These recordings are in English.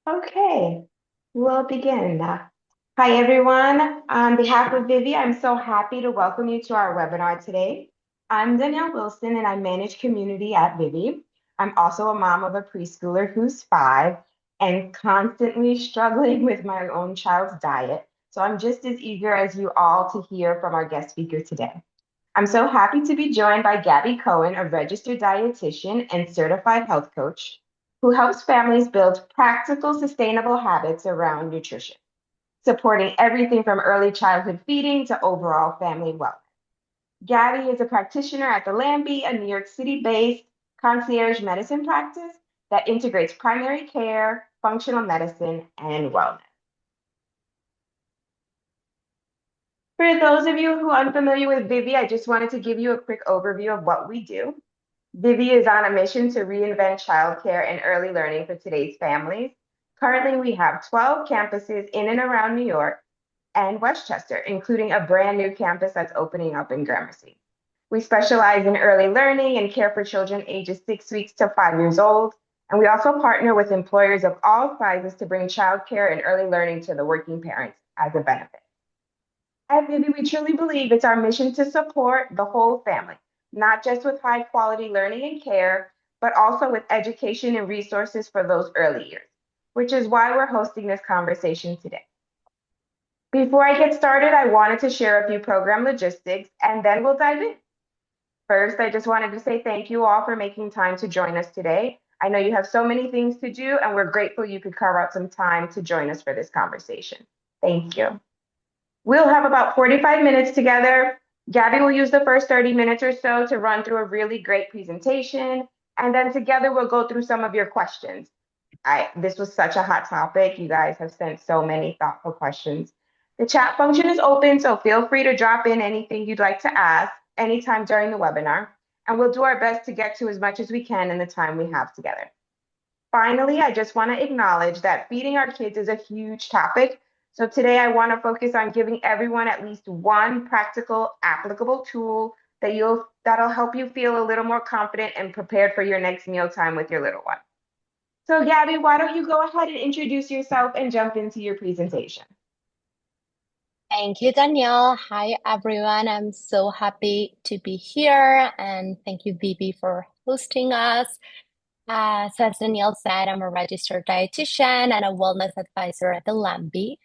Okay, we'll begin. Hi, everyone. On behalf of Vivi, I'm so happy to welcome you to our webinar today. I'm Danielle Wilson, and I manage community at Vivi. I'm also a mom of a preschooler who's 5 and constantly struggling with my own child's diet. So I'm just as eager as you all to hear from our guest speaker today. I'm so happy to be joined by Gabby Cohen, a registered dietitian and certified health coach who helps families build practical, sustainable habits around nutrition, supporting everything from early childhood feeding to overall family wellness. Gabby is a practitioner at the Lambie, a New York City-based concierge medicine practice that integrates primary care, functional medicine, and wellness. For those of you who are unfamiliar with Vivi, I just wanted to give you a quick overview of what we do. Vivi is on a mission to reinvent childcare and early learning for today's families. Currently, we have 12 campuses in and around New York and Westchester, including a brand new campus that's opening up in Gramercy. We specialize in early learning and care for children ages 6 weeks to 5 years old. And we also partner with employers of all sizes to bring childcare and early learning to the working parents as a benefit. At Vivi, we truly believe it's our mission to support the whole family, not just with high quality learning and care, but also with education and resources for those early years, which is why we're hosting this conversation today. Before I get started, I wanted to share a few program logistics and then we'll dive in. First, I just wanted to say thank you all for making time to join us today. I know you have so many things to do, and we're grateful you could carve out some time to join us for this conversation. Thank you. We'll have about 45 minutes together. Gabby will use the first 30 minutes or so to run through a really great presentation. And then together we'll go through some of your questions. This was such a hot topic. You guys have sent so many thoughtful questions. The chat function is open, so feel free to drop in anything you'd like to ask anytime during the webinar. And we'll do our best to get to as much as we can in the time we have together. Finally, I just want to acknowledge that feeding our kids is a huge topic. So today I want to focus on giving everyone at least one practical, applicable tool that'll help you feel a little more confident and prepared for your next mealtime with your little one. So Gabby, why don't you go ahead and introduce yourself and jump into your presentation? Thank you, Danielle. Hi, everyone. I'm so happy to be here, and thank you, Vivi, for hosting us. So as Danielle said, I'm a registered dietitian and a wellness advisor at the Lambie.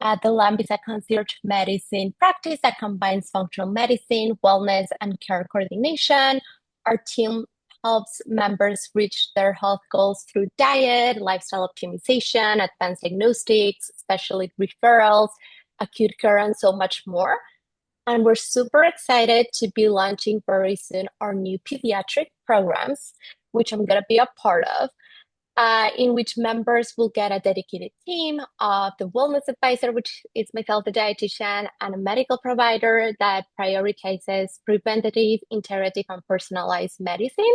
The Lambie is a concierge medicine practice that combines functional medicine, wellness, and care coordination. Our team helps members reach their health goals through diet, lifestyle optimization, advanced diagnostics, specialty referrals, acute care, and so much more. And we're super excited to be launching very soon our new pediatric programs, which I'm going to be a part of, in which members will get a dedicated team of the wellness advisor, which is myself, the dietitian, and a medical provider that prioritizes preventative, integrative, and personalized medicine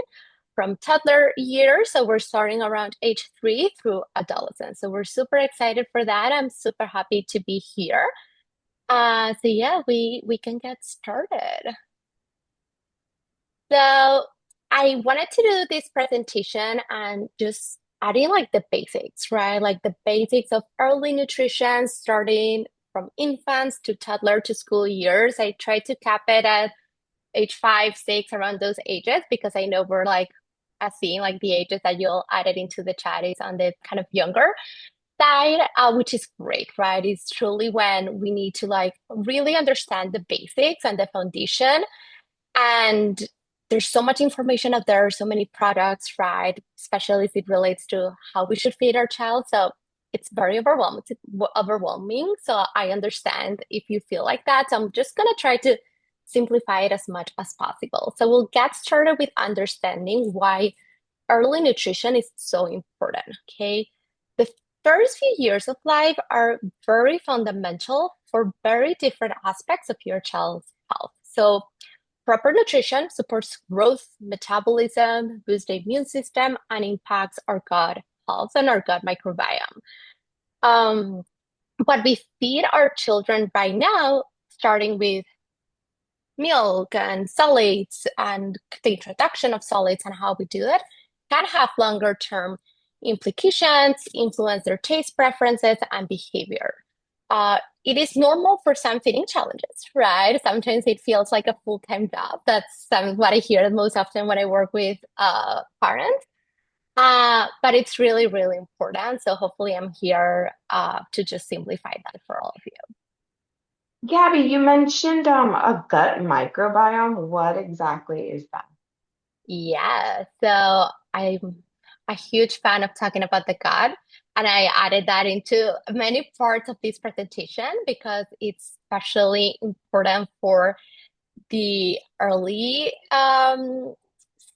from toddler years. So we're starting around age 3 through adolescence. So we're super excited for that. I'm super happy to be here. So yeah, we can get started. So I wanted to do this presentation and just adding like the basics, right? Like the basics of early nutrition, starting from infants to toddler to school years. I tried to cap it at age 5, 6, around those ages, because I know we're like seeing like the ages that you'll add it into the chat is on the kind of younger side, which is great, right? It's truly when we need to like really understand the basics and the foundation. And there's so much information out there, so many products, right? Especially if it relates to how we should feed our child. So it's very overwhelming. So I understand if you feel like that. So I'm just going to try to simplify it as much as possible. So we'll get started with understanding why early nutrition is so important. Okay. The first few years of life are very fundamental for very different aspects of your child's health. So proper nutrition supports growth, metabolism, boosts the immune system, and impacts our gut health and our gut microbiome. Um, what we feed our children right now, starting with milk and solids and the introduction of solids and how we do it, can have longer term implications, influence their taste preferences and behavior. It is normal for some feeding challenges, right? Sometimes it feels like a full-time job. That's what I hear most often when I work with parents. But it's really, really important. So hopefully I'm here to just simplify that for all of you. Gabby, you mentioned a gut microbiome. What exactly is that? Yeah, so I'm a huge fan of talking about the gut, and I added that into many parts of this presentation because it's especially important for the early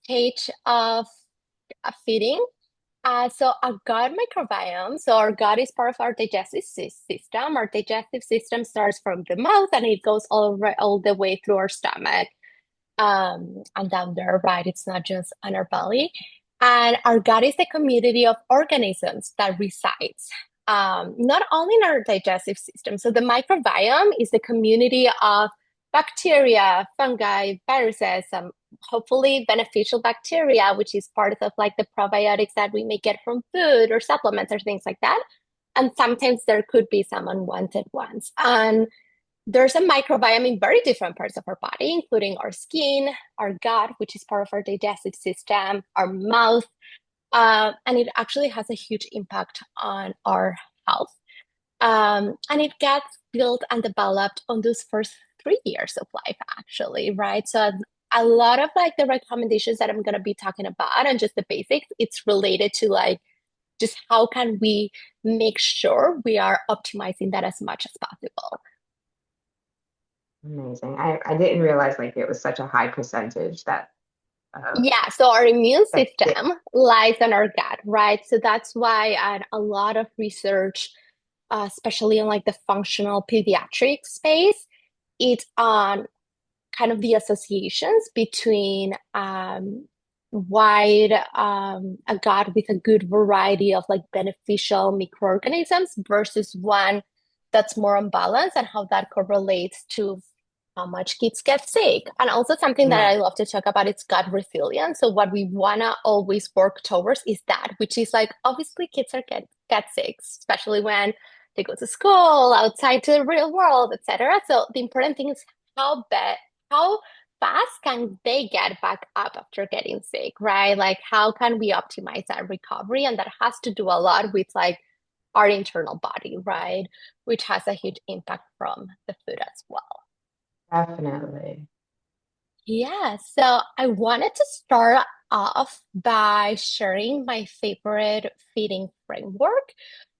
stage of feeding. So our gut microbiome, so our gut is part of our digestive system. Our digestive system starts from the mouth and it goes all the way through our stomach and down there, right? It's not just on our belly. And our gut is the community of organisms that resides not only in our digestive system. So the microbiome is the community of bacteria, fungi, viruses, hopefully beneficial bacteria, which is part of like the probiotics that we may get from food or supplements or things like that. And sometimes there could be some unwanted ones. And there's a microbiome in very different parts of our body, including our skin, our gut, which is part of our digestive system, our mouth, and it actually has a huge impact on our health. And it gets built and developed on those first 3 years of life, actually, right? So a lot of like the recommendations that I'm going to be talking about and just the basics, it's related to like just how can we make sure we are optimizing that as much as possible. Amazing. I didn't realize like it was such a high percentage that uh Yeah, so our immune that's it. system lies on our gut, right? So that's why a lot of research, especially in like the functional pediatric space, it's on kind of the associations between wide a gut with a good variety of like beneficial microorganisms versus one that's more unbalanced and how that correlates to how much kids get sick. And also something that Yeah. I love to talk about is gut resilience. So what we wanna always work towards is that, which is like obviously kids are get sick, especially when they go to school, outside to the real world, etc. So the important thing is how fast can they get back up after getting sick, right? Like how can we optimize that recovery? And that has to do a lot with like our internal body, right? Which has a huge impact from the food as well. Definitely. Yeah, so I wanted to start off by sharing my favorite feeding framework.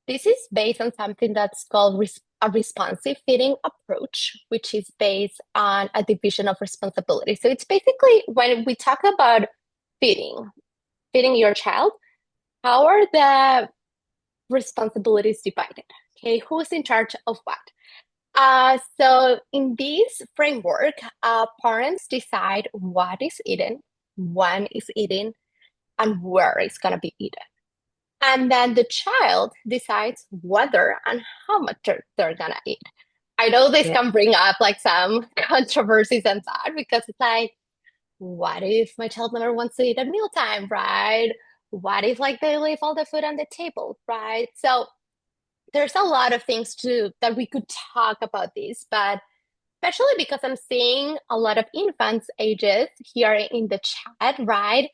This is based on something that's called a responsive feeding approach, which is based on a division of responsibility. So it's basically when we talk about feeding your child, how are the responsibilities divided? Okay, who's in charge of what? So in this framework, parents decide what is eaten, when is eaten, and where it's gonna be eaten. And then the child decides whether and how much they're gonna eat. I know this Yeah. can bring up like some controversies and that because it's like, what if my child never wants to eat at mealtime, right? What if like they leave all the food on the table, right? So there's a lot of things to that we could talk about this, but especially because I'm seeing a lot of infants ages here in the chat, right?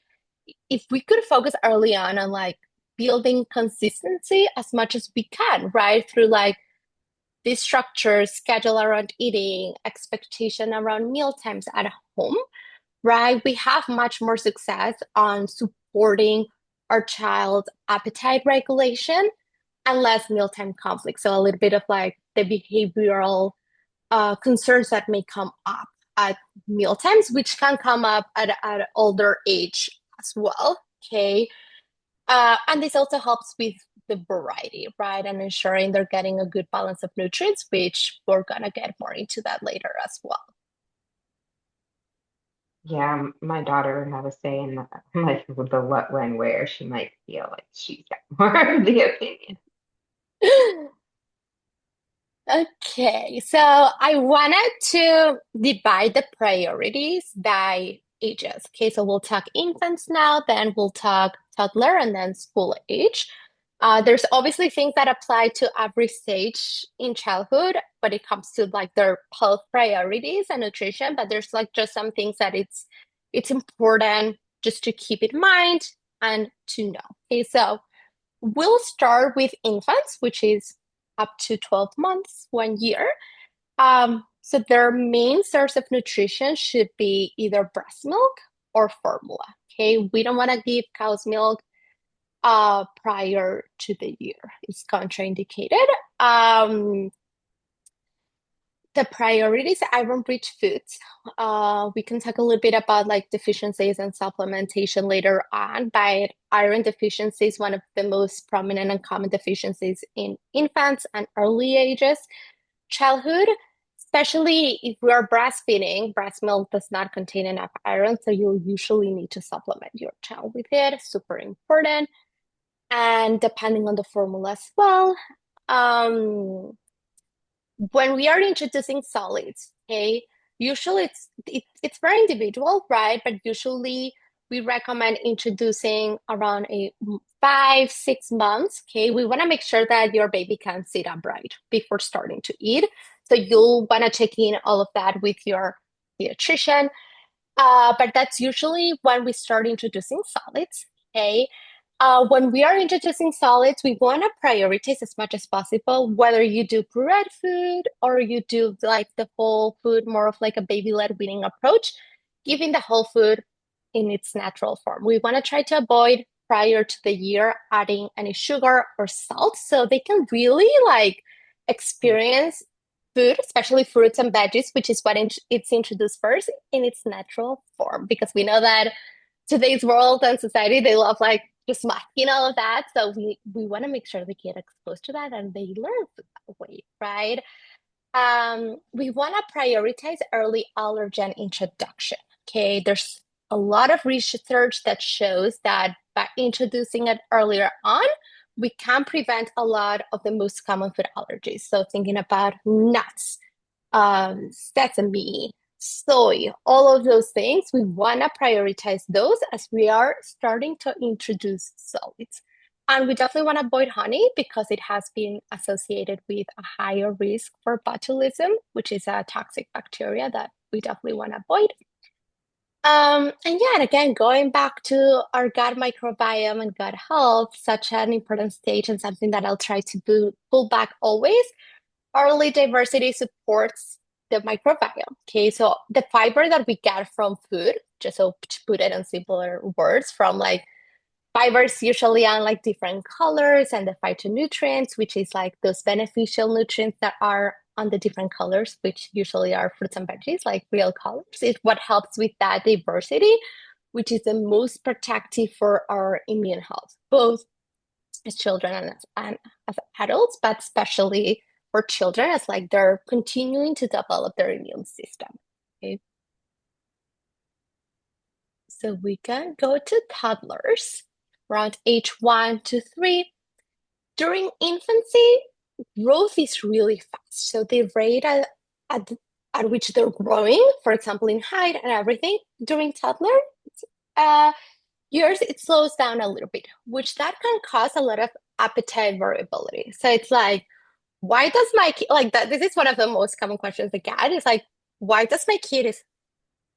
If we could focus early on like building consistency as much as we can, right? Through like this structure, schedule around eating, expectation around meal times at home, right? We have much more success on supporting our child's appetite regulation and less mealtime conflict. So a little bit of like the behavioral concerns that may come up at meal times, which can come up at older age as well. Okay. And this also helps with the variety, right? And ensuring they're getting a good balance of nutrients, which we're going to get more into that later as well. Yeah, my daughter would have a say in that. Like with the what, when, where. She might feel like she's got more of the opinion. Okay, so I wanted to divide the priorities by ages. Okay, so we'll talk infants now, then we'll talk toddler and then school age. There's obviously things that apply to every stage in childhood when it comes to like their health priorities and nutrition, but there's like just some things that it's important just to keep in mind and to know. Okay, so we'll start with infants, which is up to 12 months, 1 year. So their main source of nutrition should be either breast milk or formula. Okay, we don't want to give cow's milk prior to the year. It's contraindicated. The priorities, iron-rich foods. We can talk a little bit about like deficiencies and supplementation later on, but iron deficiency is one of the most prominent and common deficiencies in infants and early ages. Childhood, especially if we are breastfeeding, breast milk does not contain enough iron, so you'll usually need to supplement your child with it. Super important. And depending on the formula as well. When we are introducing solids, okay, usually it's very individual, right? But usually we recommend introducing around a 5, 6 months. Okay, we want to make sure that your baby can sit upright before starting to eat. So you'll want to check in all of that with your pediatrician. But that's usually when we start introducing solids. Okay, when we are introducing solids, we want to prioritize as much as possible, whether you do pureed food or you do like the whole food, more of like a baby-led weaning approach, giving the whole food in its natural form. We want to try to avoid prior to the year adding any sugar or salt so they can really like experience food, especially fruits and veggies, which is what it's introduced first in its natural form, because we know that today's world and society, they love like just masking all of that. So we want to make sure they get exposed to that and they learn that way, right? We want to prioritize early allergen introduction. Okay, there's a lot of research that shows that by introducing it earlier on, we can prevent a lot of the most common food allergies. So thinking about nuts, sesame, soy, all of those things, we want to prioritize those as we are starting to introduce solids. And we definitely want to avoid honey because it has been associated with a higher risk for botulism, which is a toxic bacteria that we definitely want to avoid. And yeah, and again, going back to our gut microbiome and gut health, such an important stage and something that I'll try to pull back always. Early diversity supports the microbiome. Okay, so the fiber that we get from food, just so to put it in simpler words, from like fibers usually on like different colors, and the phytonutrients, which is like those beneficial nutrients that are on the different colors, which usually are fruits and veggies, like real colors, is what helps with that diversity, which is the most protective for our immune health, both as children and as adults, but especially for children as like they're continuing to develop their immune system. Okay. So we can go to toddlers around age 1 to 3. During infancy, growth is really fast. So the rate at, at which they're growing, for example, in height and everything, during toddler uh, years, it slows down a little bit, which that can cause a lot of appetite variability. So it's like, why does my kid like that? This is one of the most common questions I get. Is like, why does my kid is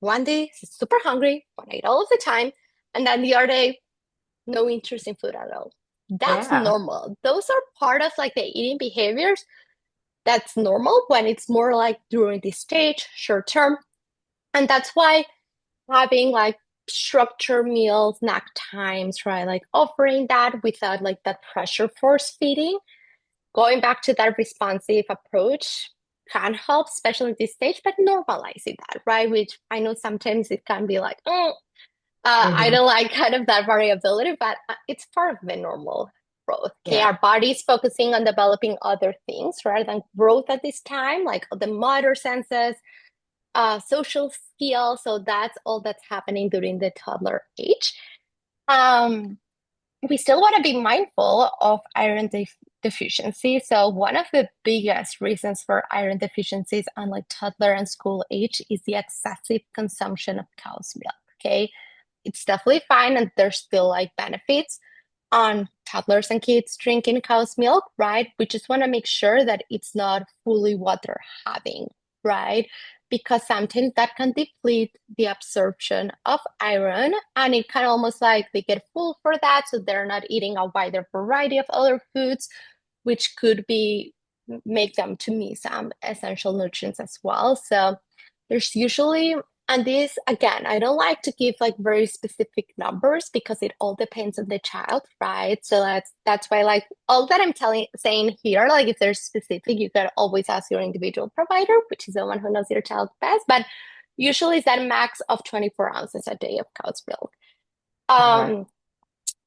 one day he's super hungry, want to eat all of the time, and then the other day no interest in food at all. That's Yeah. normal. Those are part of like the eating behaviors. That's normal when it's more like during this stage, short term. And that's why having like structured meals, snack times, right? Like offering that without like that pressure force feeding, going back to that responsive approach can help, especially at this stage, but normalizing that, right? Which I know sometimes it can be like, oh, I Hmm. don't like kind of that variability, but it's part of the normal growth. Okay, Yeah. our body's focusing on developing other things rather than growth at this time, like the motor senses, social skills. So that's all that's happening during the toddler age. Um, we still want to be mindful of deficiency. So one of the biggest reasons for iron deficiencies on like toddler and school age is the excessive consumption of cow's milk. Okay, it's definitely fine, and there's still like benefits on toddlers and kids drinking cow's milk, right? We just want to make sure that it's not fully what they're having, right? Because sometimes that can deplete the absorption of iron, and it can almost like they get full for that, so they're not eating a wider variety of other foods, which could be make them to miss some essential nutrients as well. So there's usually, and this again, I don't like to give like very specific numbers because it all depends on the child, right? So that's why like all that I'm telling saying here, like if there's specific, you can always ask your individual provider, which is the one who knows your child best. But usually it's that max of 24 ounces a day of cow's milk. Okay. Um,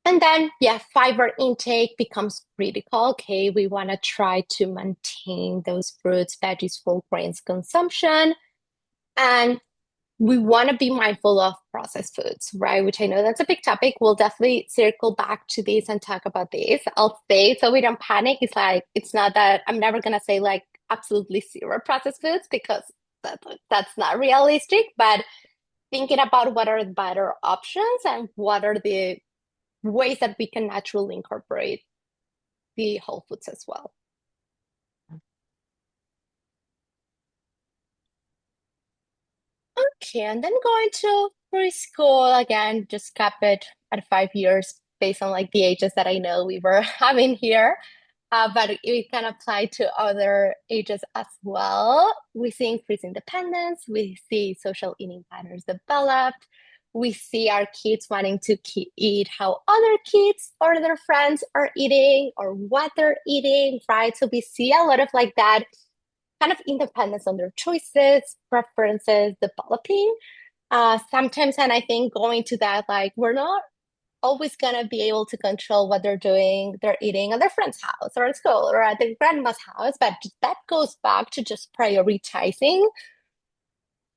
and then, yeah, fiber intake becomes critical. Okay, we want to try to maintain those fruits, veggies, whole grains consumption. And we want to be mindful of processed foods, right? Which I know that's a big topic. We'll definitely circle back to this and talk about this. I'll say so we don't panic. It's like, it's not that I'm never going to say like absolutely zero processed foods because that's not realistic. But thinking about what are the better options and what are the ways that we can naturally incorporate the whole foods as well. Okay, and then going to preschool again, just cap it at 5 years based on like the ages that I know we were having here. But it can apply to other ages as well. We see increased independence, we see social eating patterns developed, we see our kids wanting to eat how other kids or their friends are eating or what they're eating, right? So we see a lot of like that kind of independence on their choices, preferences developing. Sometimes, and I think going to that, like, we're not always gonna be able to control what they're doing, they're eating at their friend's house or at school or at their grandma's house, but that goes back to just prioritizing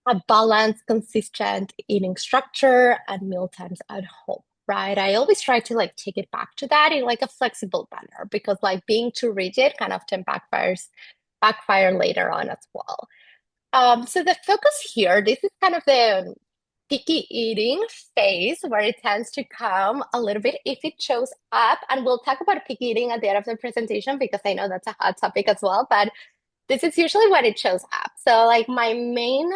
a balanced, consistent eating structure and meal times at home. Right. I always try to like take it back to that in like a flexible manner because like being too rigid kind of often backfire later on as well. So the focus here, this is kind of the picky eating phase where it tends to come a little bit if it shows up. And we'll talk about picky eating at the end of the presentation because I know that's a hot topic as well, but this is usually when it shows up. So like my main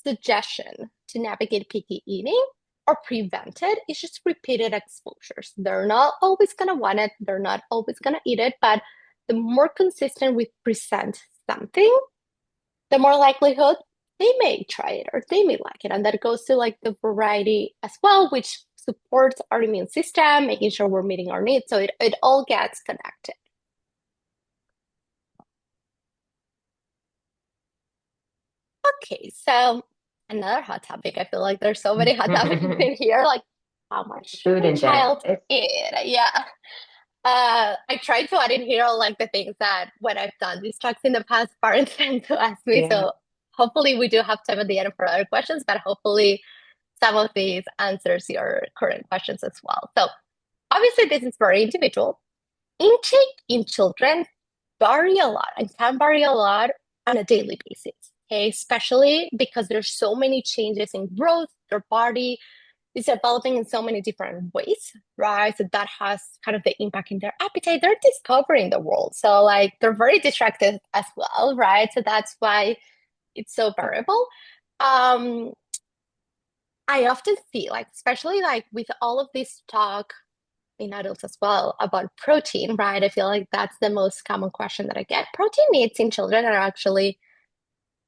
suggestion to navigate picky eating or prevent it is just repeated exposures. They're not always gonna want it, they're not always gonna eat it, but the more consistent we present something, the more likelihood they may try it or they may like it. And that goes to like the variety as well, which supports our immune system, making sure we're meeting our needs. So it all gets connected. Okay, so another hot topic. I feel like there's so many hot topics in here, like how much should Food a in general. child eat? Yeah. I tried to add in here like the things that when I've done these talks in the past, parents tend to ask me. Yeah. So hopefully we do have time at the end for other questions, but hopefully some of these answers your current questions as well. So obviously this is very individual. Intake in children vary a lot and can vary a lot on a daily basis. Okay, especially because there's so many changes in growth, their body is developing in so many different ways, right? So that has kind of the impact in their appetite. They're discovering the world. So like they're very distracted as well, right? So that's why it's so variable. Um, I often see like, especially like with all of this talk in adults as well about protein, right? I feel like that's the most common question that I get. Protein needs in children are actually,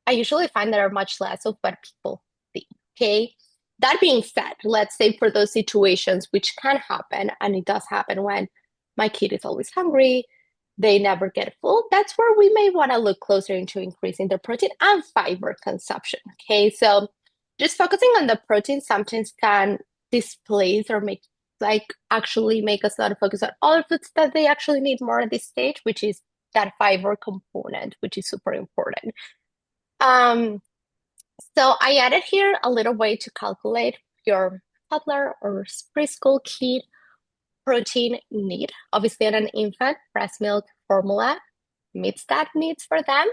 I usually find that are much less of what people think. Okay. That being said, let's say for those situations which can happen, and it does happen when my kid is always hungry, they never get full, that's where we may want to look closer into increasing their protein and fiber consumption. Okay. So just focusing on the protein sometimes can displace or make like actually make us not focus on all foods that they actually need more at this stage, which is that fiber component, which is super important. Um, so I added here a little way to calculate your toddler or preschool kid protein need. Obviously, on an infant, breast milk formula meets that needs for them.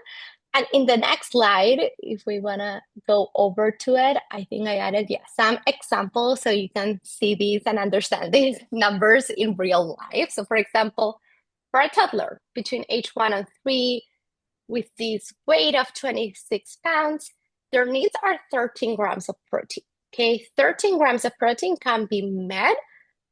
And in the next slide, if we want to go over to it, I think I added, yeah, some examples so you can see these and understand these numbers in real life. So for example, for a toddler between age 1 and 3 with this weight of 26 pounds, their needs are 13 grams of protein. Okay, 13 grams of protein can be met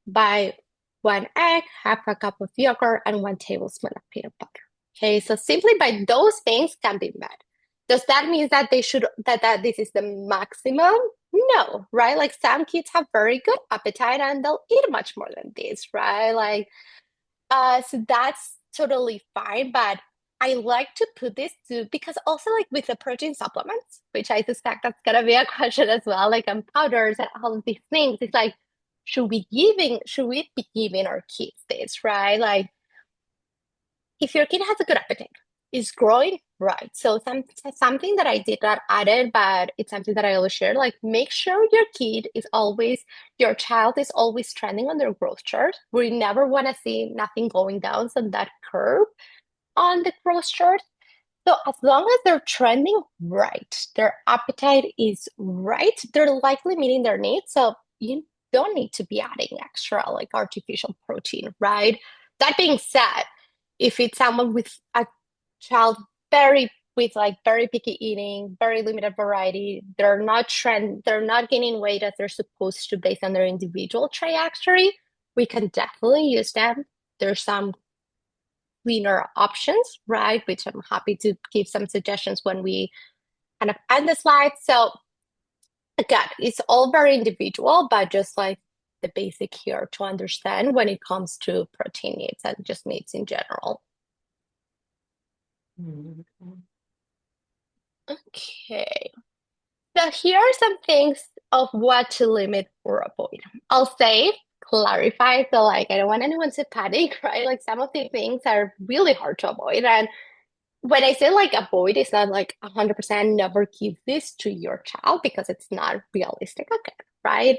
by 1 egg, half a cup of yogurt, and 1 tablespoon of peanut butter. Okay, so simply by those things can be met. Does that mean that they should that this is the maximum? No, right? Like some kids have very good appetite and they'll eat much more than this, right? Like so that's totally fine, but I like to put this to because also like with the protein supplements, which I suspect that's gonna be a question as well, like on powders and all of these things. It's like, should we be giving our kids this, right? Like if your kid has a good appetite, is growing, right? So something that I did not added, but it's something that I always share. Like make sure your child is always trending on their growth chart. We never want to see nothing going down on that curve on the growth chart. So as long as they're trending right, their appetite is right, they're likely meeting their needs. So you don't need to be adding extra like artificial protein, right? That being said, if it's someone with a child very with like very picky eating, very limited variety, they're not gaining weight as they're supposed to based on their individual trajectory, we can definitely use them. There's some cleaner options, right? Which I'm happy to give some suggestions when we kind of end the slide. So again, it's all very individual, but just like the basic here to understand when it comes to protein needs and just needs in general. Mhm. Okay. So here are some things of what to limit or avoid. I'll say, clarify, so like I don't want anyone to panic, right? Like some of these things are really hard to avoid. And when I say like avoid, it's not like 100% never give this to your child because it's not realistic, okay, right?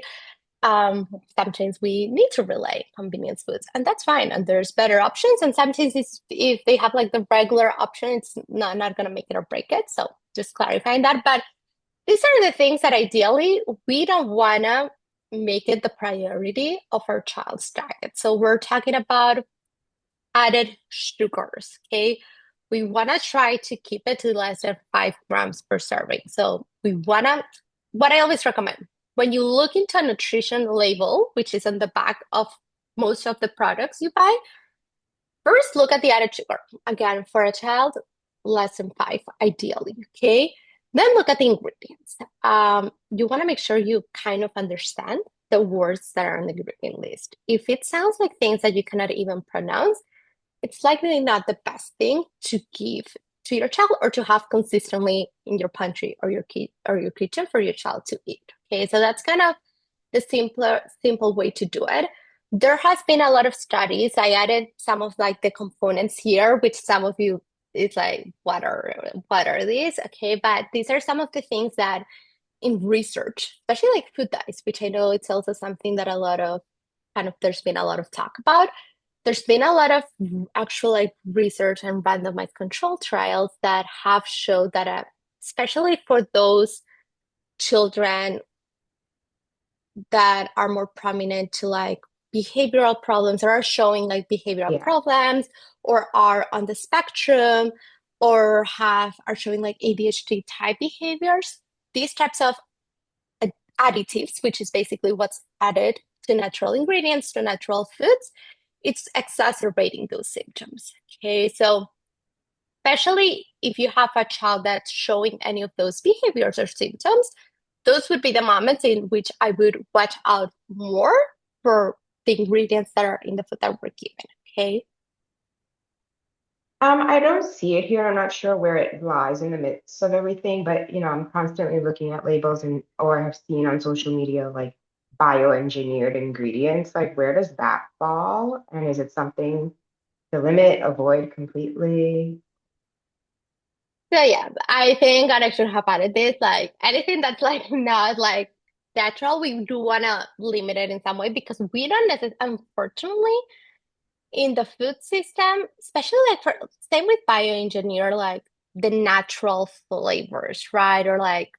Sometimes we need to rely convenience foods, and that's fine. And there's better options. And sometimes if they have like the regular option, it's not gonna make it or break it. So just clarifying that. But these are the things that ideally we don't wanna make it the priority of our child's diet. So we're talking about added sugars, okay? We want to try to keep it to less than 5 grams per serving. So what I always recommend, when you look into a nutrition label, which is on the back of most of the products you buy, first look at the added sugar. Again, for a child, less than 5, ideally, okay? Then look at the ingredients. You want to make sure you kind of understand the words that are on the ingredient list. If it sounds like things that you cannot even pronounce, it's likely not the best thing to give to your child or to have consistently in your pantry or your kitchen for your child to eat. Okay, so that's kind of the simple way to do it. There has been a lot of studies. I added some of like the components here, which some of you it's like what are these? Okay, but these are some of the things that in research, especially like food dyes, which I know it's also something that a lot of kind of there's been a lot of talk about. There's been a lot of actual like research and randomized control trials that have showed that especially for those children that are more prominent to like behavioral problems or are showing like behavioral Yeah. problems or are on the spectrum or are showing like ADHD type behaviors, these types of additives, which is basically what's added to natural ingredients, to natural foods, it's exacerbating those symptoms. Okay, so especially if you have a child that's showing any of those behaviors or symptoms, those would be the moments in which I would watch out more for the ingredients that are in the food that we're given. Okay. I don't see it here. I'm not sure where it lies in the midst of everything, but I'm constantly looking at labels and or have seen on social media like bioengineered ingredients. Like, where does that fall? And is it something to limit, avoid completely? So yeah, I think I should have added this. Like anything that's like not like natural, we do want to limit it in some way because we don't necessarily, unfortunately, in the food system, especially like for same with bioengineer, like the natural flavors, right? Or like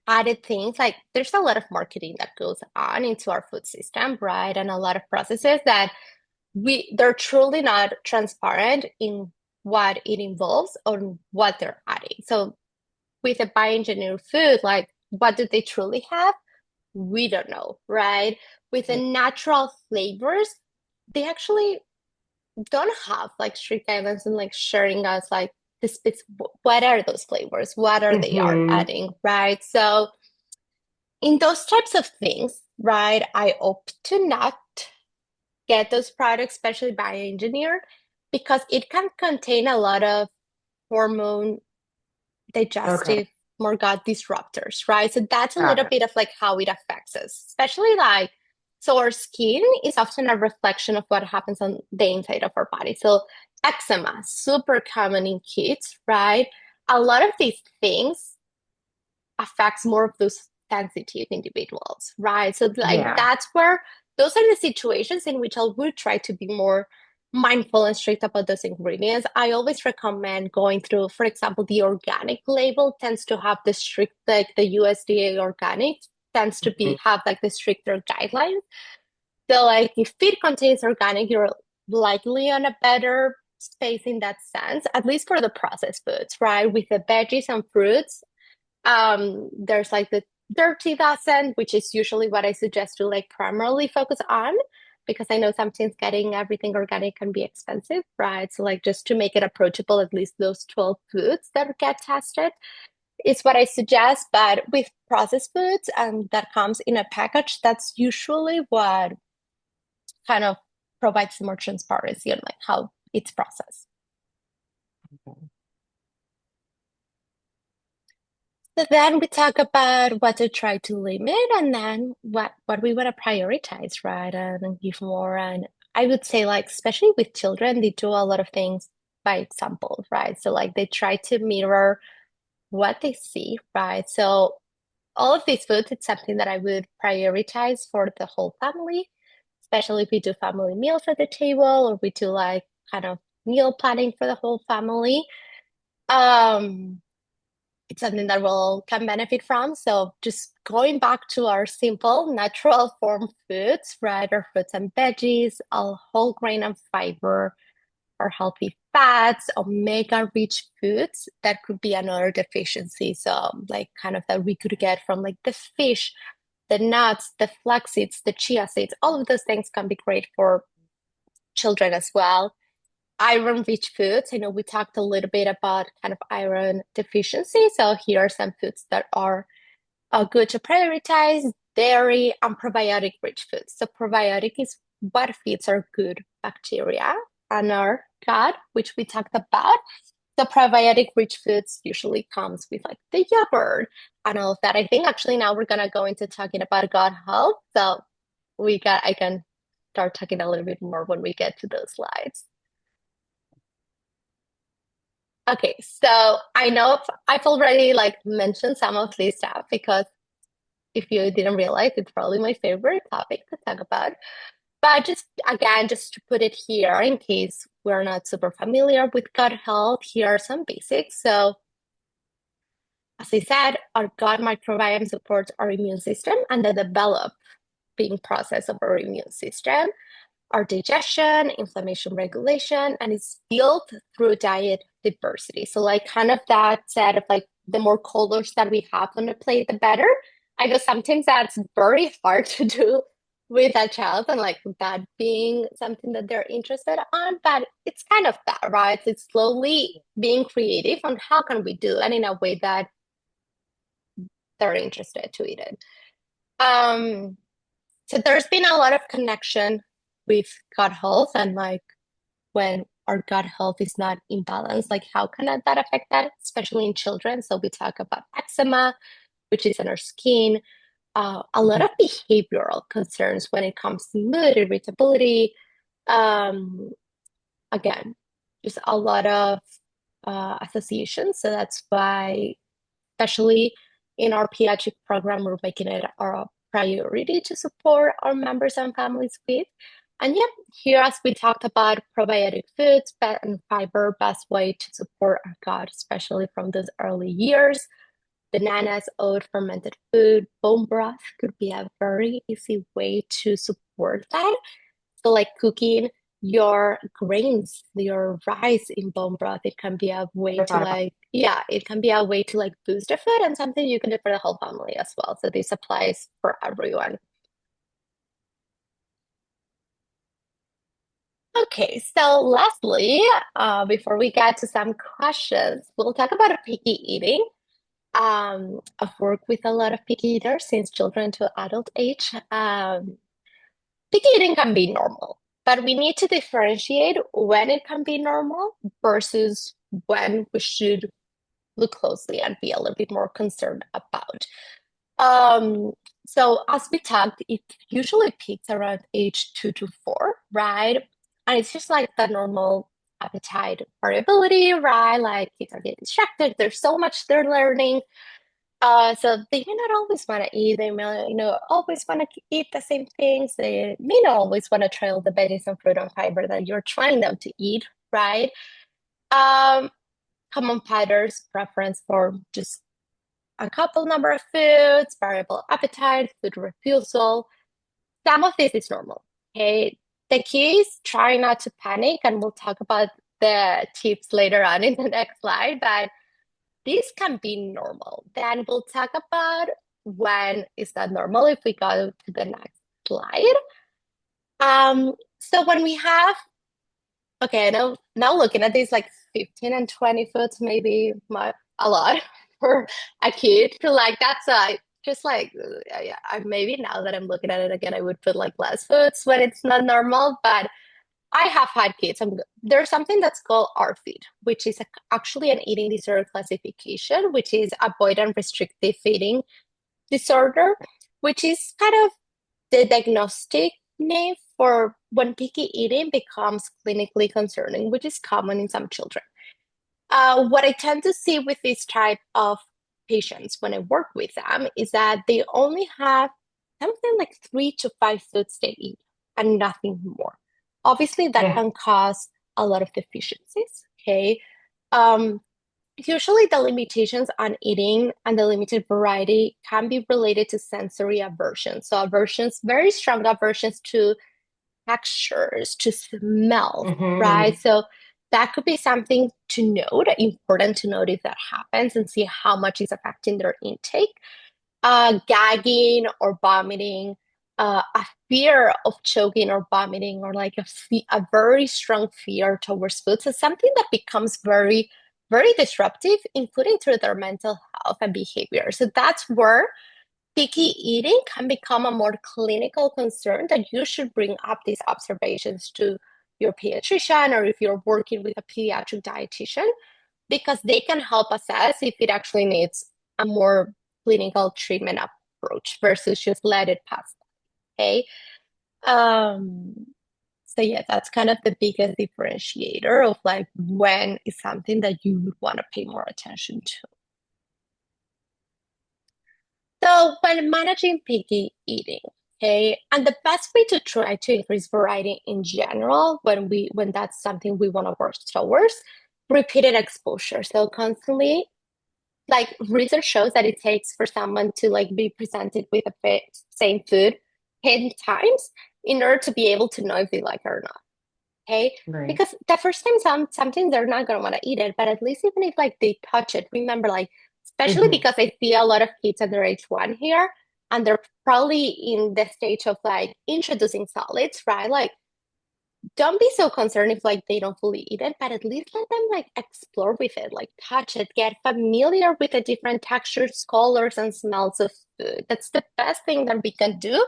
added things. Like there's a lot of marketing that goes on into our food system, right? And a lot of processes that they're truly not transparent in what it involves or what they're adding. So with a bioengineered food, like what do they truly have? We don't know, right? With the natural flavors, they actually don't have like strict guidelines and like sharing us like what are those flavors? What are they are Mm-hmm. adding, right? So in those types of things, right, I opt to not get those products, especially bioengineered, because it can contain a lot of hormone Okay, digestive more gut disruptors, right? So that's a got little it. bit of like how it affects us, especially like so our skin is often a reflection of what happens on the inside of our body. So eczema, super common in kids, right? A lot of these things affects more of those sensitive individuals, right? So like Yeah. that's where those are the situations in which I would try to be more mindful and strict about those ingredients. I always recommend going through, for example, the organic label tends to have the strict, like the USDA organic tends to Mhm. be have like the stricter guidelines. So like if it contains organic, you're likely on a better space in that sense, at least for the processed foods, right? With the veggies and fruits, there's like the 30,000, which is usually what I suggest to like primarily focus on because I know sometimes getting everything organic can be expensive, right? So like just to make it approachable, at least those 12 foods that get tested is what I suggest. But with processed foods and that comes in a package, that's usually what kind of provides more transparency on like how it's processed. So then we talk about what to try to limit and then what we want to prioritize, right? And give more. And I would say like, especially with children, they do a lot of things by example, right? So like they try to mirror what they see, right? So all of these foods, it's something that I would prioritize for the whole family, especially if we do family meals at the table or we do like kind of meal planning for the whole family. Um, it's something that we'll can benefit from. So just going back to our simple natural form foods, right? Our fruits and veggies, all whole grain and fiber, our healthy fats, omega rich foods, that could be another deficiency. So like kind of that we could get from like the fish, the nuts, the flax seeds, the chia seeds, all of those things can be great for children as well. Iron rich foods. I know we talked a little bit about kind of iron deficiency. So here are some foods that are good to prioritize: dairy and probiotic rich foods. So probiotic is what feeds our good bacteria and our gut, which we talked about. The probiotic rich foods usually comes with like the yogurt and all of that. I think actually now we're gonna go into talking about gut health. So I can start talking a little bit more when we get to those slides. Okay, so I know I've already like mentioned some of this stuff because if you didn't realize, it's probably my favorite topic to talk about. But just again, just to put it here in case we're not super familiar with gut health, here are some basics. So, as I said, our gut microbiome supports our immune system and the developing process of our immune system, our digestion, inflammation regulation, and it's built through diet diversity. So, like, kind of that said of like the more colors that we have on the plate, the better. I know sometimes that's very hard to do with a child and like that being something that they're interested on, but it's kind of that, right? It's slowly being creative on how can we do that in a way that they're interested to eat it. Um, so there's been a lot of connection with gut health and like when our gut health is not in balance, like how can that affect that, especially in children? So we talk about eczema, which is in our skin, a lot Mhm. of behavioral concerns when it comes to mood, irritability. Um, again, just a lot of associations. So that's why, especially in our pediatric program, we're making it our priority to support our members and families with. And yep, here as we talked about probiotic foods and fiber, best way to support our gut, especially from those early years. Bananas, oat, fermented food, bone broth could be a very easy way to support that. So like cooking your grains, your rice in bone broth, it can be a way Never to thought about. like, yeah, it can be a way to like boost the food and something you can do for the whole family as well. So this applies for everyone. Okay, so lastly, before we get to some questions, we'll talk about picky eating. I've worked with a lot of picky eaters since children to adult age. Picky eating can be normal, but we need to differentiate when it can be normal versus when we should look closely and be a little bit more concerned about. Um, so as we talked, it usually peaks around age 2 to 4, right? And it's just like the normal appetite variability, right? Like kids are getting distracted. There's so much they're learning. So they may not always want to eat. They may, always want to eat the same things. They may not always want to try all the veggies and fruit and fiber that you're trying them to eat, right? Um, Common patterns, preference for just a couple number of foods, variable appetite, food refusal. Some of this is normal. Okay. The key is try not to panic, and we'll talk about the tips later on in the next slide, but this can be normal. Then we'll talk about when is that normal if we go to the next slide. So when we have, okay, now looking at these like 15 and 20 foods, maybe a lot for a kid. To like that's just like yeah, maybe now that I'm looking at it again, I would put like less foods when it's not normal, but I have had kids. There's something that's called RFID, which is actually an eating disorder classification, which is avoidant restrictive eating disorder, which is kind of the diagnostic name for when picky eating becomes clinically concerning, which is common in some children. What I tend to see with this type of patients when I work with them is that they only have something like 3 to 5 foods they eat and nothing more. Obviously, that Yeah. can cause a lot of deficiencies. Okay. Um, Usually, the limitations on eating and the limited variety can be related to sensory aversion. So, aversions, very strong aversions to textures, to smells, right? Hmm. So that could be something to note, important to note if that happens and see how much is affecting their intake. Gagging or vomiting, a fear of choking or vomiting, or like a very strong fear towards food. So something that becomes very, very disruptive, including to their mental health and behavior. So that's where picky eating can become a more clinical concern that you should bring up these observations to your pediatrician or if you're working with a pediatric dietitian, because they can help assess if it actually needs a more clinical treatment approach versus just let it pass. Okay. Um, so yeah, that's kind of the biggest differentiator of like when is something that you would want to pay more attention to. So when managing picky eating, okay, and the best way to try to increase variety in general, when that's something we want to work towards, repeated exposure. So constantly, like research shows that it takes for someone to like be presented with the same food 10 times in order to be able to know if they like it or not. Okay. Right. Because the first time something they're not gonna want to eat it, but at least even if like they touch it, remember like especially Hmm. because I see a lot of kids under age 1 here, and they're probably in the stage of like introducing solids, right? Like don't be so concerned if like they don't fully eat it, but at least let them like explore with it, like touch it, get familiar with the different textures, colors, and smells of food. That's the best thing that we can do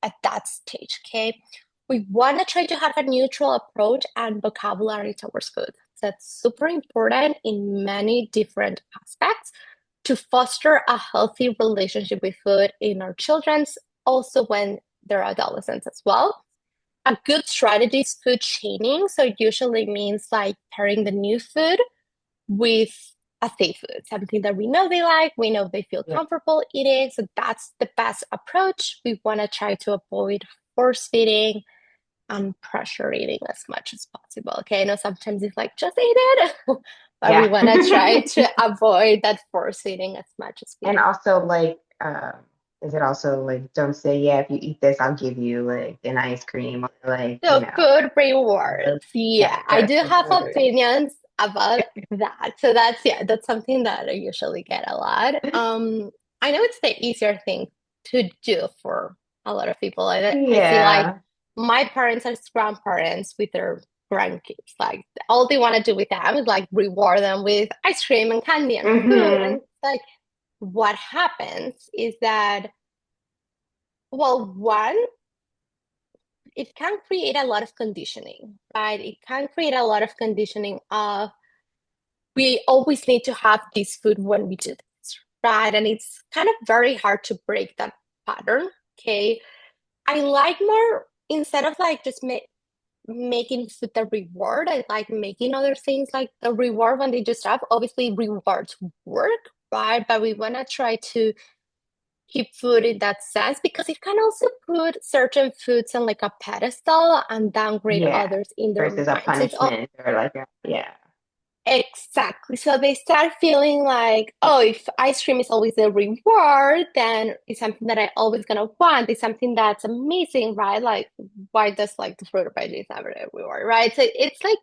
at that stage, okay? We want to try to have a neutral approach and vocabulary towards food. That's super important in many different aspects to foster a healthy relationship with food in our children's, also when they're adolescents as well. A good strategy is food chaining. So it usually means like pairing the new food with a safe food, something that we know they like, we know they feel Yeah. comfortable eating. So that's the best approach. We want to try to avoid force feeding. and pressure eating as much as possible. Okay, I know sometimes it's like just eat it, but we Yeah. want to try to avoid that force eating as much as we And can. also like is it also like don't say, yeah, if you eat this, I'll give you like an ice cream or like, So food rewards. yeah, Yeah, I just do the have food. opinions about that. So that's yeah, that's something that I usually get a lot. I know it's the easier thing to do for a lot of people. I see like Yeah. my parents as grandparents with their grandkids. Like all they want to do with them is like reward them with ice cream and candy and food. And Hmm. it's like what happens is that, well, one, it can create a lot of conditioning, right? It can create a lot of conditioning of we always need to have this food when we do this, right? And it's kind of very hard to break that pattern. Okay. I like more instead of like just making food the reward, I like making other things like the reward when they just have. Obviously, rewards work, right? But we want to try to keep food in that sense because it can also put certain foods on like a pedestal and downgrade Yeah. others in their Versus a minds. It's all punishment or like yeah. exactly. So they start feeling like, oh, if ice cream is always the reward, then it's something that I always gonna want. It's something that's amazing, right? Like, why does like the fruit or veggies never the reward, right? So it's like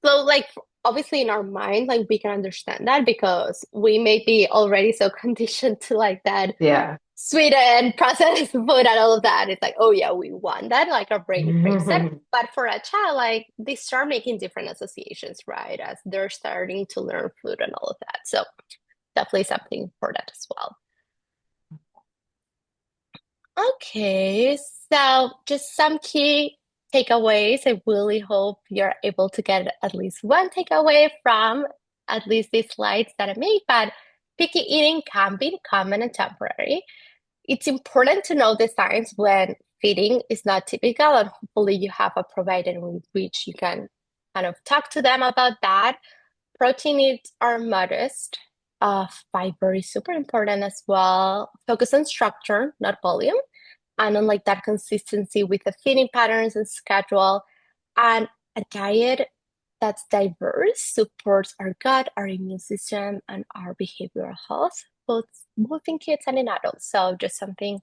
so like obviously in our mind, like we can understand that because we may be already so conditioned to like that Yeah. sweet and processed food and all of that. It's like, oh yeah, we want that. Like our brain craves it. But for a child, like they start making different associations, right? As they're starting to learn food and all of that. So definitely something for that as well. Okay, so just some key takeaways. I really hope you're able to get at least one takeaway from at least these slides that I made. But picky eating can be common and temporary. It's important to know the signs when feeding is not typical, and hopefully you have a provider with which you can kind of talk to them about that. Protein needs are modest. Fiber is super important as well. Focus on structure, not volume, and on like that consistency with the feeding patterns and schedule. And a diet that's diverse supports our gut, our immune system, and our behavioral health, both in kids and in adults. So just something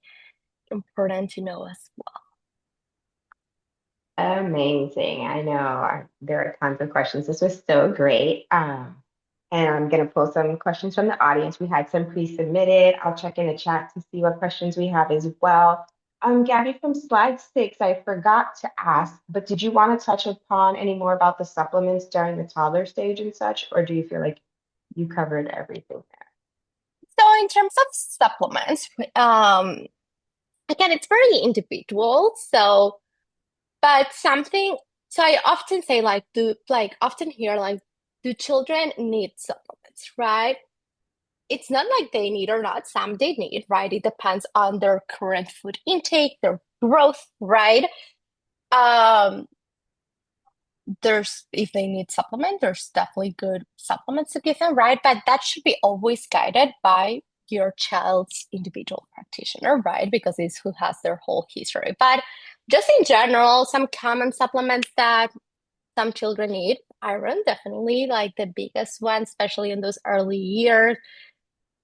important to know as well. Amazing. I know there are tons of questions. This was so great. And I'm going to pull some questions from the audience. We had some pre-submitted. I'll check in the chat to see what questions we have as well. Gabby, from slide 6, I forgot to ask, but did you want to touch upon any more about the supplements during the toddler stage and such, or do you feel like you covered everything So in terms of supplements, again, it's very individual. So, but something, so I often say like, often hear like, do children need supplements, right? It's not like they need or not. Some they need, right? It depends on their current food intake, their growth, right? Um, there's if they need supplement, there's definitely good supplements to give them, right? But that should be always guided by your child's individual practitioner, right? Because it's who has their whole history. But just in general, some common supplements that some children need, iron, definitely like the biggest one, especially in those early years.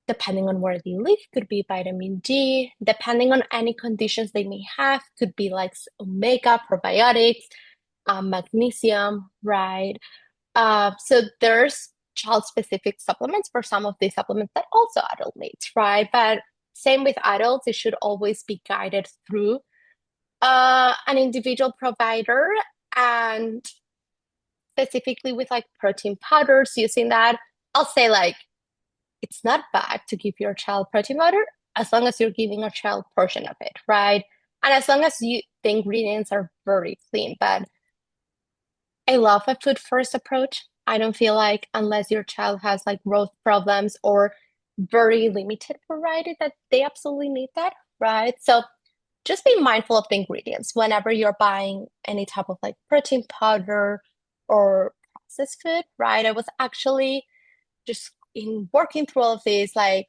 Depending on where they live, could be vitamin D. Depending on any conditions they may have, could be like omega, probiotics, magnesium, right? So there's child-specific supplements for some of these supplements that also adult needs, right? But same with adults, it should always be guided through an individual provider and specifically with like protein powders using that. I'll say like it's not bad to give your child protein powder as long as you're giving a child portion of it, right? And as long as the ingredients are very clean. But I love a food first approach. I don't feel like unless your child has like growth problems or very limited variety that they absolutely need that, right? So just be mindful of the ingredients whenever you're buying any type of like protein powder or processed food, right? I was actually just in working through all of these, like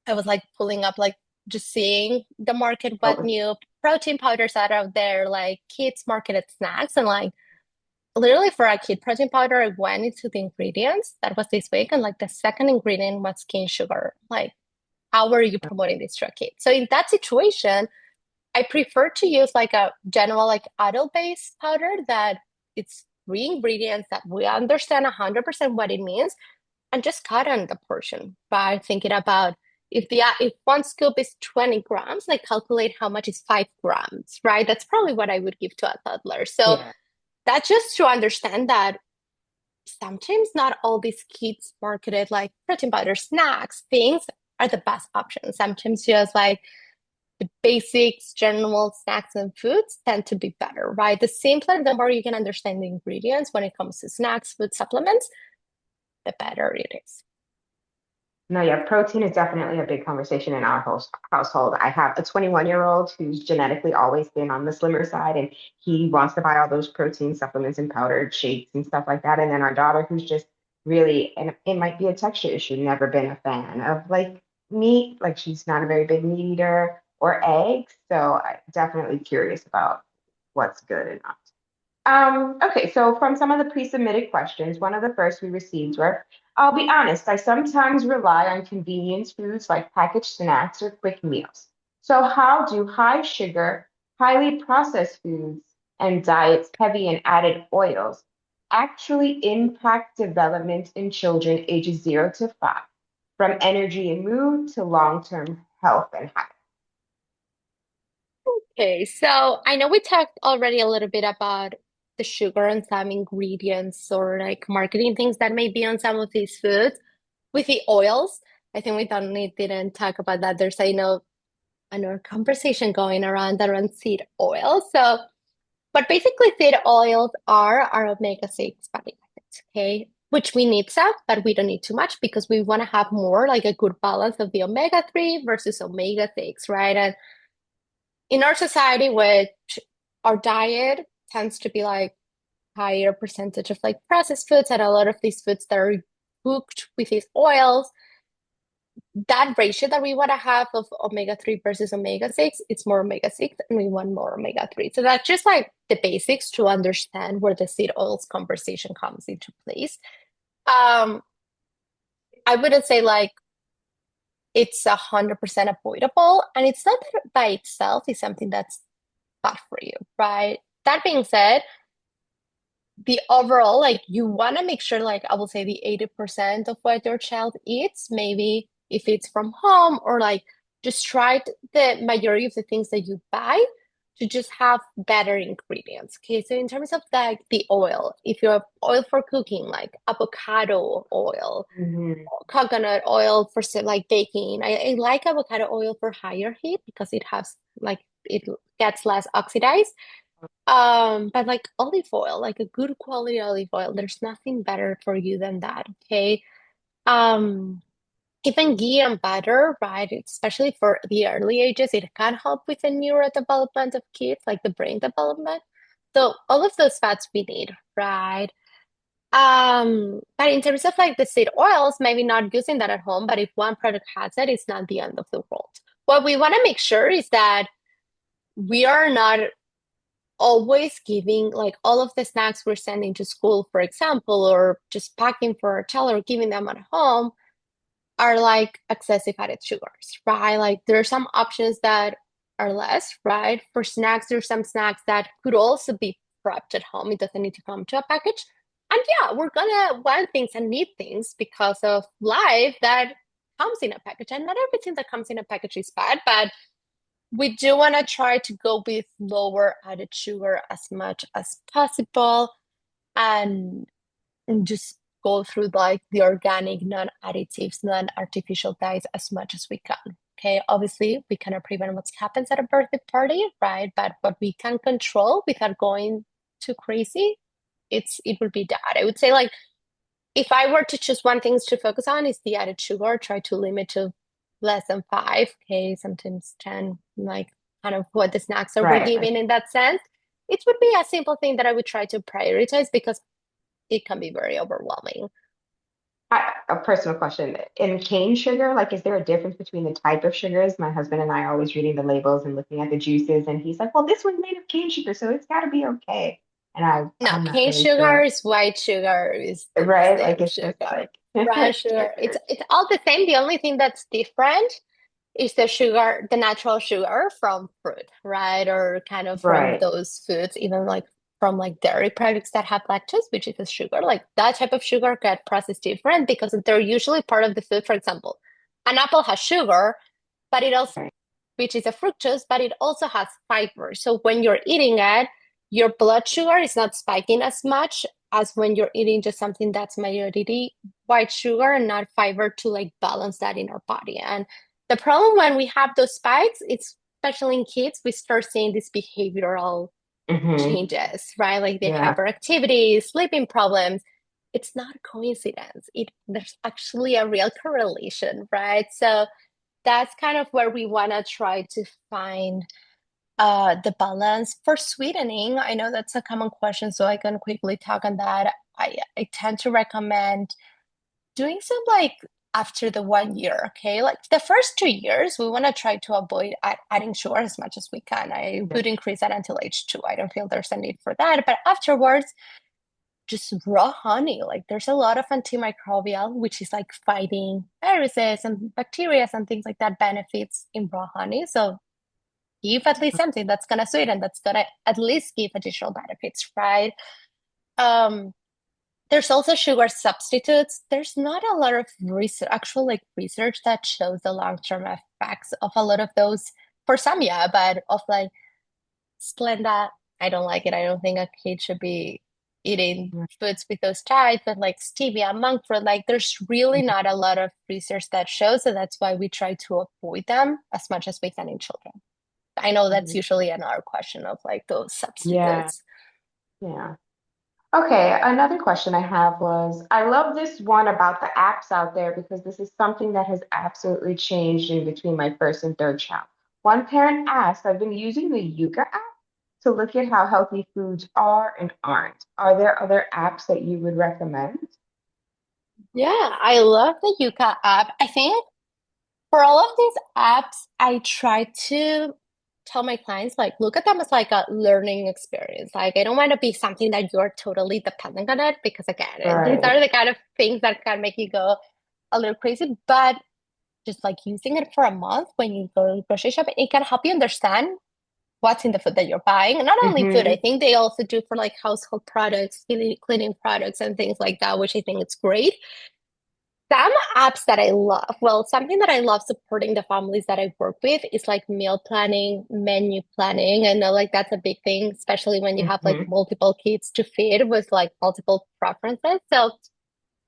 I was like pulling up, like just seeing the market, there? what new protein powders that are out there, like kids marketed snacks, and like literally for a kid protein powder, I went into the ingredients that was this week, and like the second ingredient was cane sugar. Like, how are you promoting this to a kid? So in that situation, I prefer to use like a general like adult-based powder that it's three ingredients that we understand 100% what it means, and just cut on the portion by thinking about if one scoop is 20 grams, like calculate how much is 5 grams, right? That's probably what I would give to a toddler. So Yeah. that's just to understand that sometimes not all these kids marketed like protein powder snacks things are the best options. Sometimes just like the basics, general snacks and foods tend to be better, right? The simpler, the more you can understand the ingredients when it comes to snacks, food supplements, the better it is. No, yeah, protein is definitely a big conversation in our household. I have a 21-year-old who's genetically always been on the slimmer side, and he wants to buy all those protein supplements and powdered shakes and stuff like that. And then our daughter, who's just really, and it might be a texture issue, never been a fan of like meat, like she's not a very big meat eater or eggs. So I'm definitely curious about what's good and not. Okay, so from some of the pre-submitted questions, one of the first we received were, I'll be honest, I sometimes rely on convenience foods like packaged snacks or quick meals. So how do high sugar, highly processed foods and diets heavy in added oils actually impact development in children ages 0 to 5, from energy and mood to long-term health and habit? Okay, so I know we talked already a little bit about the sugar and some ingredients or like marketing things that may be on some of these foods. With the oils, I think we didn't talk about that. There's, I know, another conversation going around seed oil. So, but basically, seed oils are our omega-6 fatty acids, okay? Which we need some, but we don't need too much because we want to have more like a good balance of the omega-3 versus omega-6, right? And in our society, which our diet tends to be like higher percentage of like processed foods and a lot of these foods that are cooked with these oils, that ratio that we want to have of omega-3 versus omega-6, it's more omega-6 and we want more omega-3. So that's just like the basics to understand where the seed oils conversation comes into place. Um, I wouldn't say like it's 100% avoidable, and it's not that by itself is something that's bad for you, right? That being said, the overall, like you want to make sure, like I will say the 80% of what your child eats, maybe if it's from home or like just try the majority of the things that you buy to just have better ingredients. Okay, so in terms of the oil, if you have oil for cooking, like avocado oil, Mhm. coconut oil for say, like baking. I like avocado oil for higher heat because it has like it gets less oxidized. But like olive oil, like a good quality olive oil, there's nothing better for you than that. Okay. Um, Even ghee and butter, right? Especially for the early ages, it can help with the neurodevelopment of kids, like the brain development. So all of those fats we need, right? But in terms of like the seed oils, maybe not using that at home, but if one product has it, it's not the end of the world. What we want to make sure is that we are not always giving like all of the snacks we're sending to school, for example, or just packing for our child or giving them at home are like excessive added sugars, right? Like there are some options that are less, right? For snacks, there's some snacks that could also be prepped at home. It doesn't need to come to a package. And yeah, we're gonna want things and need things because of life that comes in a package. And not everything that comes in a package is bad, but we do want to try to go with lower added sugar as much as possible and just go through like the organic, non-additives, non-artificial diets as much as we can. Okay, obviously we cannot prevent what happens at a birthday party, right? But what we can control without going too crazy, it would be that. I would say like if I were to choose one thing to focus on is the added sugar, try to limit to less than five, okay, sometimes 10, like kind of what the snacks are we're Right. giving in that sense. It would be a simple thing that I would try to prioritize because it can be very overwhelming. A personal question. In cane sugar, like, is there a difference between the type of sugars? My husband and I are always reading the labels and looking at the juices, and he's like, "Well, this one's made of cane sugar, so it's got to be okay." And No, I'm not cane really sugar sure, is white sugar is the right? Like, same it's just sugar. like Brown sugar, different. it's all the same. The only thing that's different is the sugar, the natural sugar from fruit, right? Or kind of from Right. those foods, even like from like dairy products that have lactose, which is a sugar. Like that type of sugar get processed different because they're usually part of the food. For example, an apple has sugar, but it also, Right. which is a fructose, but it also has fiber. So when you're eating it, your blood sugar is not spiking as much as when you're eating just something that's majority white sugar and not fiber to like balance that in our body. And the problem when we have those spikes, it's especially in kids, we start seeing these behavioral Hmm. changes, right? Like the Yeah. hyperactivity, sleeping problems. It's not a coincidence. There's actually a real correlation, right? So that's kind of where we want to try to find the balance for sweetening. I know that's a common question, so I can quickly talk on that. I tend to recommend doing some like after the 1 year, okay? Like the first 2 years, we want to try to avoid adding sugar as much as we can. I Yeah. would increase that until age 2. I don't feel there's a need for that. But afterwards, just raw honey. Like there's a lot of antimicrobial, which is like fighting viruses and bacteria and things like that benefits in raw honey. So give at least something that's gonna sweeten, that's gonna at least give additional benefits, right? Um, there's also sugar substitutes. There's not a lot of research, actual like research that shows the long-term effects of a lot of those. For some, yeah, but of like Splenda, I don't like it. I don't think a kid should be eating foods with those types, but like stevia, monk fruit, like there's really not a lot of research that shows, so that's why we try to avoid them as much as we can in children. I know that's Mhm. usually another question of like those Yeah. substitutes. Yeah. Okay, another question I have was, I love this one about the apps out there because this is something that has absolutely changed in between my first and third child. One parent asked, I've been using the Yuka app to look at how healthy foods are and aren't. Are there other apps that you would recommend? Yeah, I love the Yuka app. I think for all of these apps, I try to tell my clients, like, look at them as like a learning experience. Like, I don't want to be something that you're totally dependent on it because, again, these Right. are the kind of things that can make you go a little crazy. But just like using it for a month when you go grocery shopping, it can help you understand what's in the food that you're buying. And not only food, I Mm-hmm. think they also do for like household products, cleaning products, and things like that, which I think is great. Some apps that I love, well, something that I love supporting the families that I work with is like meal planning, menu planning. I know like that's a big thing, especially when you have like Mm-hmm. multiple kids to feed with like multiple preferences. So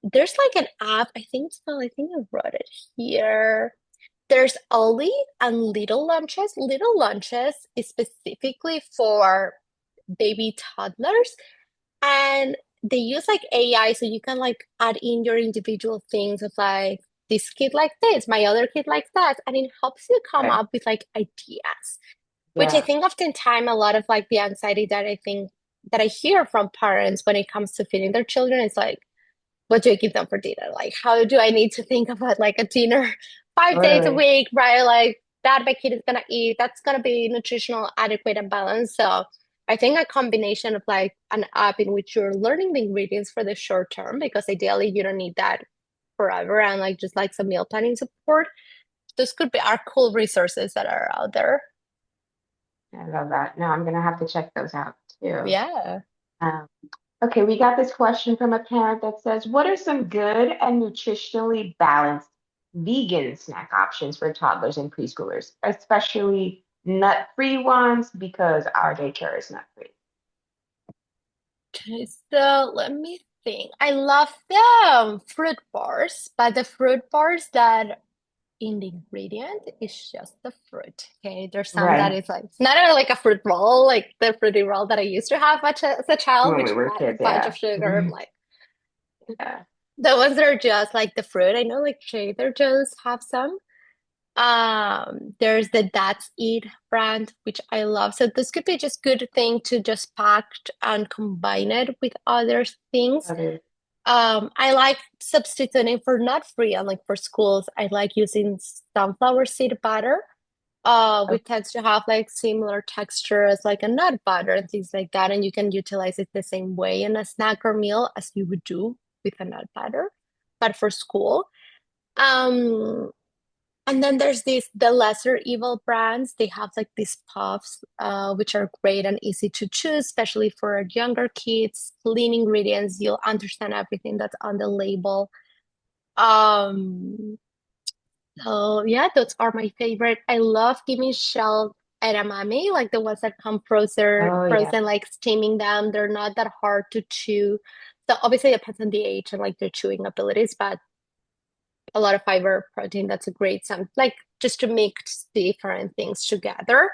there's like an app, I think it's called, I think I wrote it here. There's Ollie and Little Lunches. Little Lunches is specifically for baby toddlers, and they use like AI so you can like add in your individual things of like this kid like this, my other kid like that, and it helps you come Okay. up with like ideas, which I Yeah. think oftentimes a lot of like the anxiety that I think that I hear from parents when it comes to feeding their children is like, what do I give them for dinner? Like, how do I need to think about like a dinner 5 days a Totally. week, right? Like that my kid is gonna eat, that's gonna be nutritional, adequate, and balanced. So I think a combination of like an app in which you're learning the ingredients for the short term, because ideally you don't need that forever, and like just like some meal planning support. Those could be our cool resources that are out there. I love that. Now I'm gonna have to check those out too. Yeah. Um, okay, we got this question from a parent that says, what are some good and nutritionally balanced vegan snack options for toddlers and preschoolers, especially nut-free ones because our daycare is nut-free? Okay, so let me think. I love the fruit bars, but the fruit bars that in the ingredient is just the fruit. Okay, there's some that Right. is like it's not like a fruit roll, like the fruity roll that I used to have as a child, When we which were had a kids, bunch of yeah. sugar. I'm like Yeah. the ones that are just like the fruit. I know like Trader Joe's have some. There's the That's Eat brand, which I love. So this could be just good thing to just pack and combine it with other things. That is. I like substituting for not free and like for schools, I like using sunflower seed butter. Oh, Which tends to have like similar texture as like a nut butter and things like that, and you can utilize it the same way in a snack or meal as you would do with a nut butter, but for school. Um, and then there's the lesser evil brands. They have like these puffs, which are great and easy to choose, especially for younger kids. Clean ingredients, you'll understand everything that's on the label. Um, so yeah, those are my favorite. I love giving shelled edamame, like the ones that come oh yeah. frozen, like steaming them. They're not that hard to chew. So obviously it depends on the age and like their chewing abilities, but a lot of fiber, protein, that's a great some like just to mix different things together.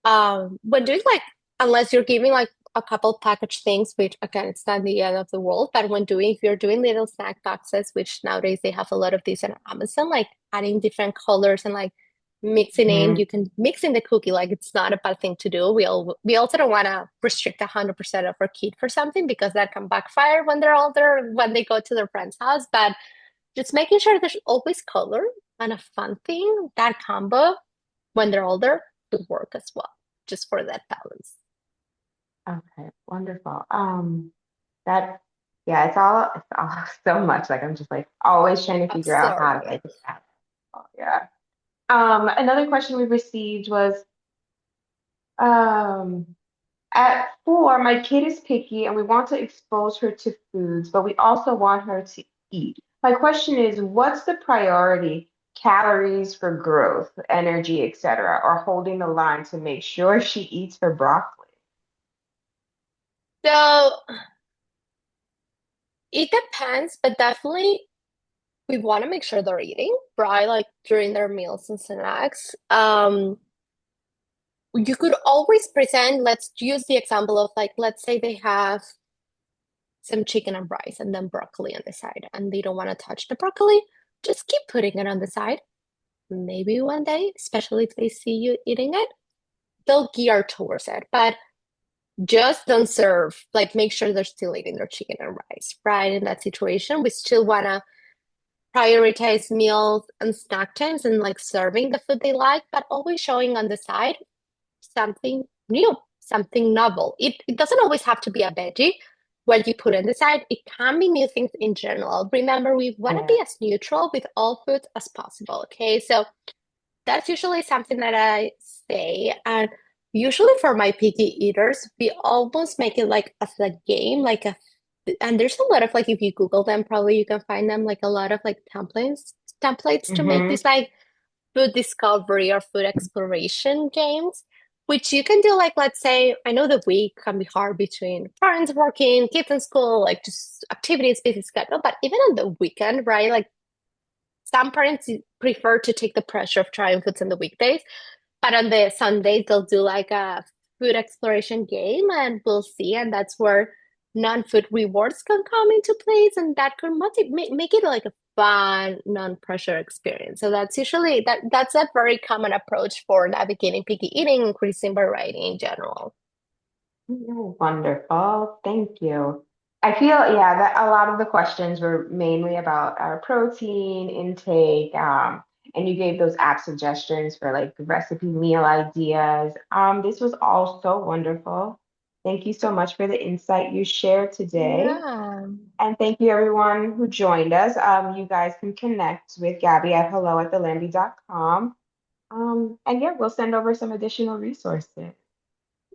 When doing like unless you're giving like a couple packaged things, which again it's not the end of the world, but when doing if you're doing little snack boxes, which nowadays they have a lot of these on Amazon, like adding different colors and like mixing in, Mhm. you can mix in the cookie, like it's not a bad thing to do. We also don't want to restrict 100% of our kid for something because that can backfire when they're older, when they go to their friend's house. But just making sure there's always color and a fun thing, that combo when they're older would work as well, just for that balance. Okay, wonderful. That yeah, it's all so much. Like I'm just like always trying to figure out how to Absorb. like adapt. Oh, yeah. Another question we received was, um, at 4, my kid is picky and we want to expose her to foods, but we also want her to eat. My question is, what's the priority? Calories for growth, energy, etc., or holding the line to make sure she eats her broccoli? So it depends, but definitely we want to make sure they're eating, right? Like during their meals and snacks. You could always present, let's use the example of like, let's say they have some chicken and rice and then broccoli on the side, and they don't want to touch the broccoli. Just keep putting it on the side. Maybe one day, especially if they see you eating it, they'll gear towards it. But just don't serve, like make sure they're still eating their chicken and rice, right? In that situation, we still want to prioritize meals and snack times and like serving the food they like, but always showing on the side something new, something novel. It doesn't always have to be a veggie. What you put on the side, it can be new things in general. Remember, we want to Yeah. be as neutral with all foods as possible. Okay, so that's usually something that I say. And usually for my picky eaters, we almost make it like as a game, and there's a lot of like if you Google them, probably you can find them like a lot of like templates to make Mm-hmm. these like food discovery or food exploration games, which you can do like let's say I know the week can be hard between parents working, kids in school, like just activities, busy schedule, but even on the weekend, right? Like some parents prefer to take the pressure of trying foods on the weekdays, but on the Sundays they'll do like a food exploration game, and we'll see. And that's where non-food rewards can come into place, and that could make it like a fun, non-pressure experience. So that's usually that's a very common approach for navigating picky eating, increasing variety in general. Wonderful. Thank you. I feel, yeah, that a lot of the questions were mainly about our protein intake, and you gave those app suggestions for like recipe meal ideas. This was all so wonderful. Thank you so much for the insight you shared today. Yeah. And thank you everyone who joined us. You guys can connect with Gabby at hello@thelamby.com. And yeah, we'll send over some additional resources.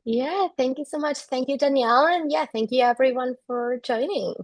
Yeah, thank you so much. Thank you, Danielle. And yeah, thank you everyone for joining.